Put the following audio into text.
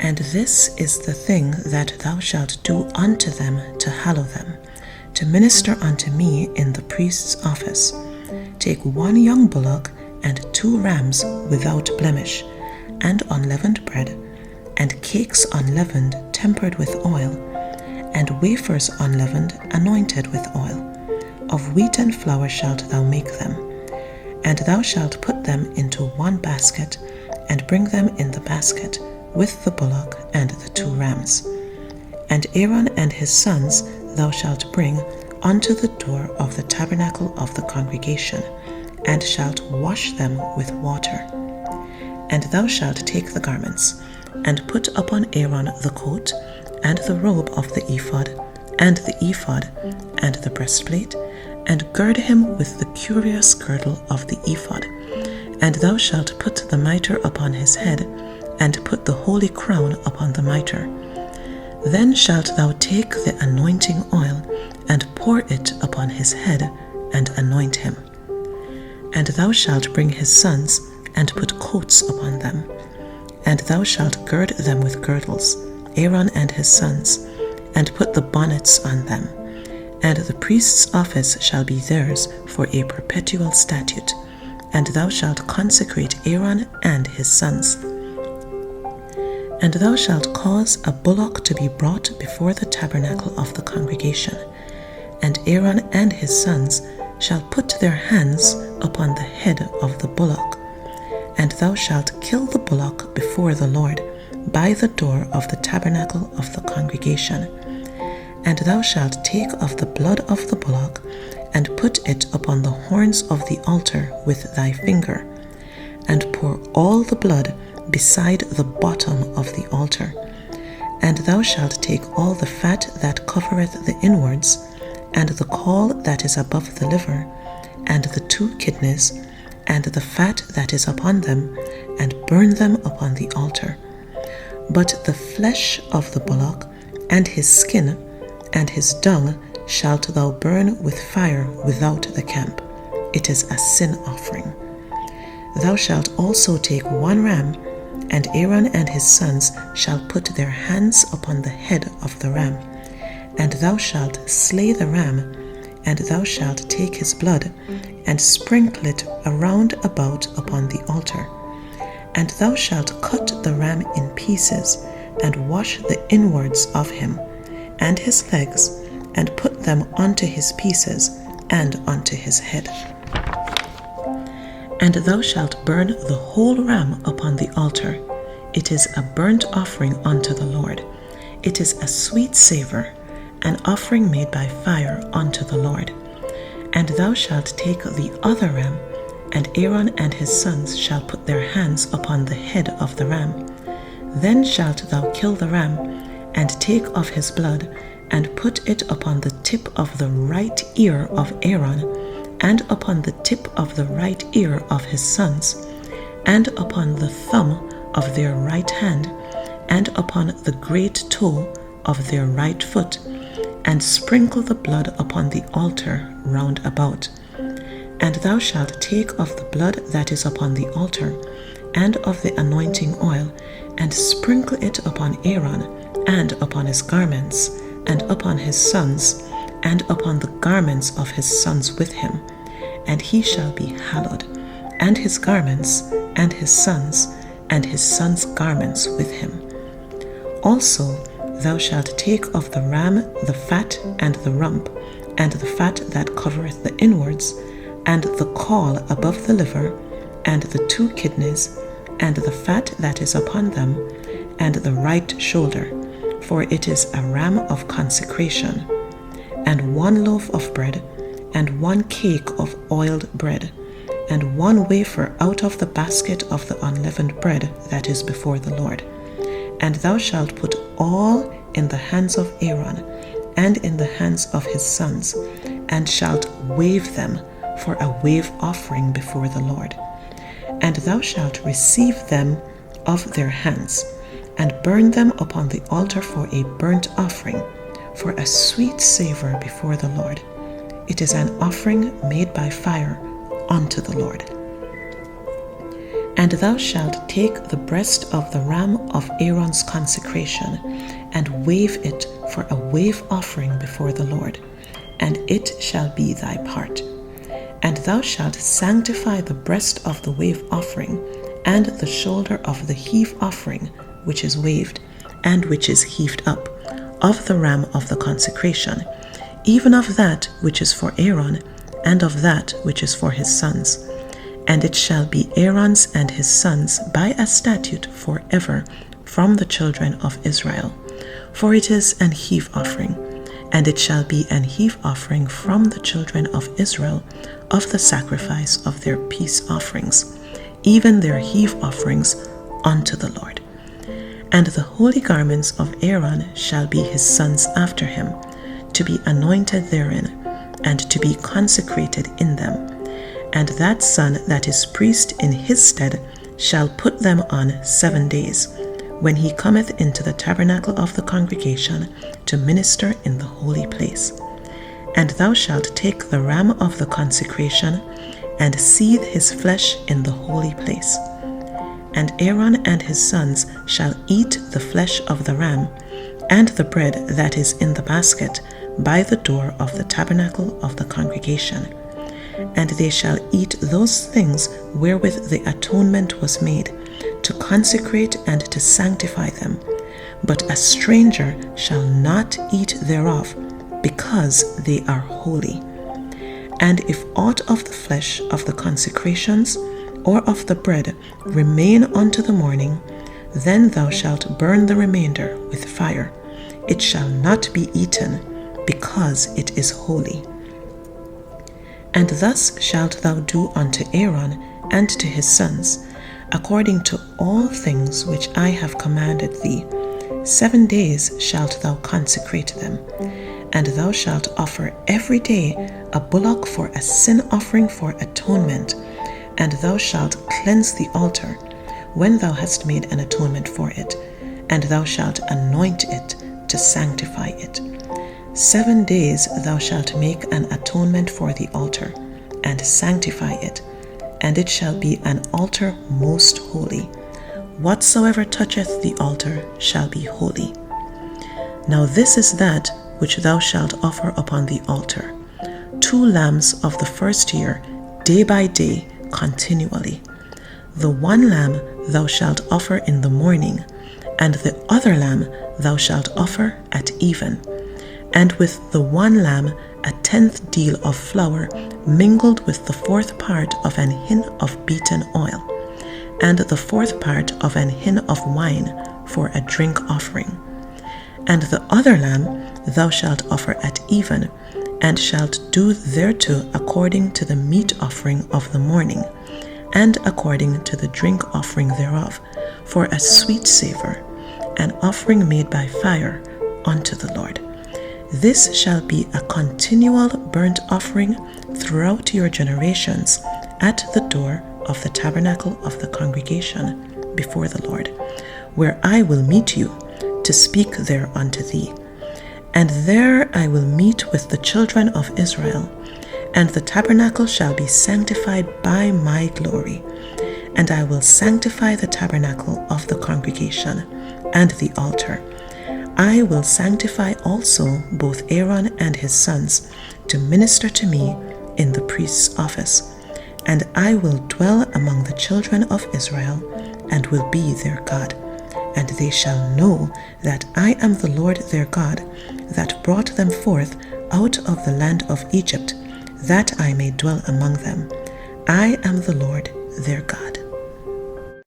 And this is the thing that thou shalt do unto them to hallow them, to minister unto me in the priest's office. Take 1 young bullock and 2 rams without blemish, and unleavened bread, and cakes unleavened tempered with oil, and wafers unleavened anointed with oil. Of wheat and flour shalt thou make them. And thou shalt put them into 1 basket, and bring them in the basket, with the bullock and the 2 rams. And Aaron and his sons thou shalt bring unto the door of the tabernacle of the congregation, and shalt wash them with water. And thou shalt take the garments, and put upon Aaron the coat, and the robe of the ephod, and the ephod, and the breastplate, and gird him with the curious girdle of the ephod. And thou shalt put the mitre upon his head, and put the holy crown upon the mitre. Then shalt thou take the anointing oil, and pour it upon his head, and anoint him. And thou shalt bring his sons, and put coats upon them. And thou shalt gird them with girdles, Aaron and his sons, and put the bonnets on them. And the priest's office shall be theirs for a perpetual statute, and thou shalt consecrate Aaron and his sons. And thou shalt cause a bullock to be brought before the tabernacle of the congregation, and Aaron and his sons shall put their hands upon the head of the bullock. And thou shalt kill the bullock before the Lord by the door of the tabernacle of the congregation. And thou shalt take of the blood of the bullock, and put it upon the horns of the altar with thy finger, and pour all the blood beside the bottom of the altar. And thou shalt take all the fat that covereth the inwards, and the caul that is above the liver, and the 2 kidneys, and the fat that is upon them, and burn them upon the altar. But the flesh of the bullock, and his skin, and his dung shalt thou burn with fire without the camp. It is a sin offering. Thou shalt also take 1 ram, and Aaron and his sons shall put their hands upon the head of the ram. And thou shalt slay the ram, and thou shalt take his blood, and sprinkle it around about upon the altar. And thou shalt cut the ram in pieces, and wash the inwards of him, and his legs, and put them unto his pieces, and unto his head. And thou shalt burn the whole ram upon the altar. It is a burnt offering unto the Lord. It is a sweet savour, an offering made by fire unto the Lord. And thou shalt take the other ram, and Aaron and his sons shall put their hands upon the head of the ram. Then shalt thou kill the ram, and take of his blood, and put it upon the tip of the right ear of Aaron, and upon the tip of the right ear of his sons, and upon the thumb of their right hand, and upon the great toe of their right foot, and sprinkle the blood upon the altar round about. And thou shalt take of the blood that is upon the altar, and of the anointing oil, and sprinkle it upon Aaron, and upon his garments, and upon his sons, and upon the garments of his sons with him, and he shall be hallowed, and his garments, and his sons' garments with him. Also thou shalt take of the ram the fat and the rump, and the fat that covereth the inwards, and the caul above the liver, and the 2 kidneys, and the fat that is upon them, and the right shoulder, for it is a ram of consecration, and 1 loaf of bread, and 1 cake of oiled bread, and 1 wafer out of the basket of the unleavened bread that is before the Lord. And thou shalt put all in the hands of Aaron, and in the hands of his sons, and shalt wave them for a wave offering before the Lord. And thou shalt receive them of their hands, and burn them upon the altar for a burnt offering, for a sweet savour before the Lord. It is an offering made by fire unto the Lord. And thou shalt take the breast of the ram of Aaron's consecration, and wave it for a wave offering before the Lord, and it shall be thy part. And thou shalt sanctify the breast of the wave offering, and the shoulder of the heave offering, which is waved, and which is heaved up, of the ram of the consecration, even of that which is for Aaron, and of that which is for his sons. And it shall be Aaron's and his sons by a statute forever from the children of Israel. For it is an heave offering, and it shall be an heave offering from the children of Israel of the sacrifice of their peace offerings, even their heave offerings unto the Lord. And the holy garments of Aaron shall be his sons after him, to be anointed therein, and to be consecrated in them. And that son that is priest in his stead shall put them on 7 days, when he cometh into the tabernacle of the congregation to minister in the holy place. And thou shalt take the ram of the consecration, and seethe his flesh in the holy place. And Aaron and his sons shall eat the flesh of the ram, and the bread that is in the basket, by the door of the tabernacle of the congregation. And they shall eat those things wherewith the atonement was made, to consecrate and to sanctify them. But a stranger shall not eat thereof, because they are holy. And if aught of the flesh of the consecrations or of the bread remain unto the morning, then thou shalt burn the remainder with fire. It shall not be eaten, because it is holy. And thus shalt thou do unto Aaron and to his sons, according to all things which I have commanded thee. 7 days shalt thou consecrate them. And thou shalt offer every day a bullock for a sin offering for atonement. And thou shalt cleanse the altar, when thou hast made an atonement for it, and thou shalt anoint it to sanctify it. 7 days thou shalt make an atonement for the altar, and sanctify it, and it shall be an altar most holy. Whatsoever toucheth the altar shall be holy. Now this is that which thou shalt offer upon the altar: 2 lambs of the first year, day by day, continually. The 1 lamb thou shalt offer in the morning, and the other lamb thou shalt offer at even. And with the 1 lamb 1/10 deal of flour mingled with the 4th part of an hin of beaten oil, and the 4th part of an hin of wine for a drink offering. And the other lamb thou shalt offer at even, and shalt do thereto according to the meat offering of the morning, and according to the drink offering thereof, for a sweet savour, an offering made by fire unto the Lord. This shall be a continual burnt offering throughout your generations at the door of the tabernacle of the congregation before the Lord, where I will meet you to speak there unto thee. And there I will meet with the children of Israel, and the tabernacle shall be sanctified by my glory. And I will sanctify the tabernacle of the congregation and the altar. I will sanctify also both Aaron and his sons to minister to me in the priest's office. And I will dwell among the children of Israel, and will be their God. And they shall know that I am the Lord their God, that brought them forth out of the land of Egypt, that I may dwell among them. I am the Lord their God.